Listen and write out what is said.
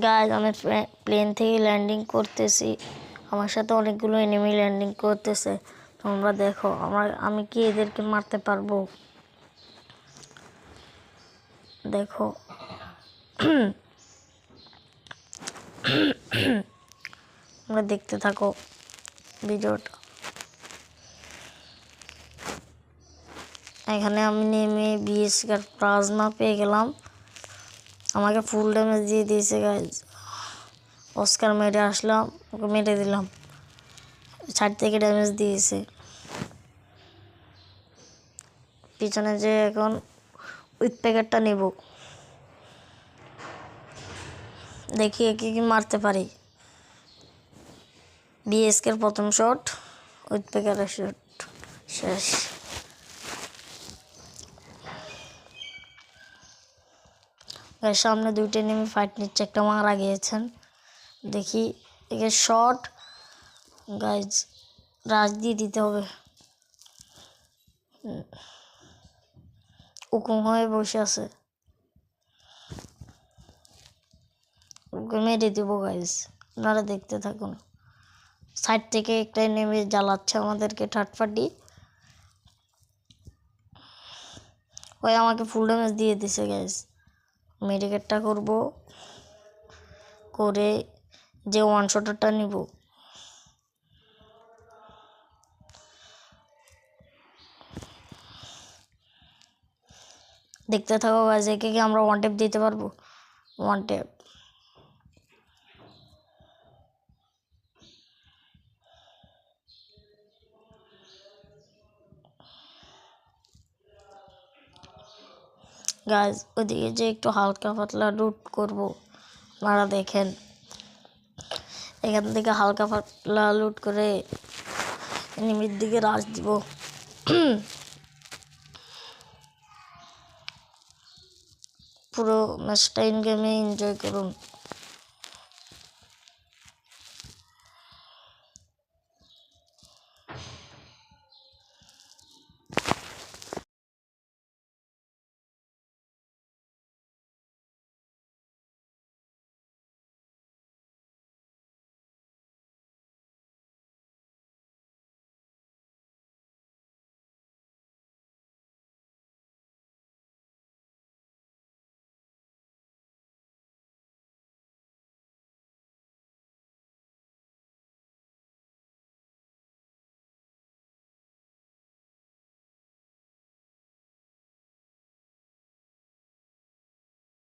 Guys আমি plane থেকে landing করতেছি, আমার সাথে অনেকগুলো এনিমি ল্যান্ডিং করতেছে। তোমরা দেখো আমি কি এদেরকে মারতে পারবো? দেখো তোমরা দেখতে থাকো ভিডিওটা। এখানে আমি নেমে বিএসকার প্লাজমা পেয়ে গেলাম, আমাকে ফুল ড্যামেজ দিয়ে দিয়েছে গাইজ। অস্কার মেরে আসলাম, ওকে মেরে দিলাম, 60 থেকে ড্যামেজ দিয়েছে। পিছনে যে এখন উইথ প্যাকেটটা নেব, দেখি একে কি মারতে পারি। বিএসকের প্রথম শট, উইথ প্যাকেটের শট শেষ। সামনে দুইটা নেমে ফাইট নিচ্ছে, একটা মারা গিয়েছেন। দেখি একে শট গাইজ, রাজ দিয়ে দিতে হবে। উকুম হয়ে বসে আছে, ওকে মেরে দিব গাইজ, আপনারা দেখতে থাকুন। সাইড থেকে একটা নেমে জ্বালাচ্ছে আমাদেরকে থার্ড পার্টি। ওই আমাকে ফুল ড্যামেজ দিয়ে দিছে গাইজ। মেডিকেটটা করব, করে যে ওয়ান শটারটা নিব। দেখতে থাকো গাইজ, একে কি আমরা ওয়ান ট্যাপ দিতে পারবো? One tap. গাইজ ওদিকে যে একটু হালকা পাতলা লুট করব, আপনারা দেখেন। এখান থেকে হালকা পাতলা লুট করে এনিমির দিকে রাশ দিব। পুরো ম্যাচটা ইন গেমে এনজয় করুন।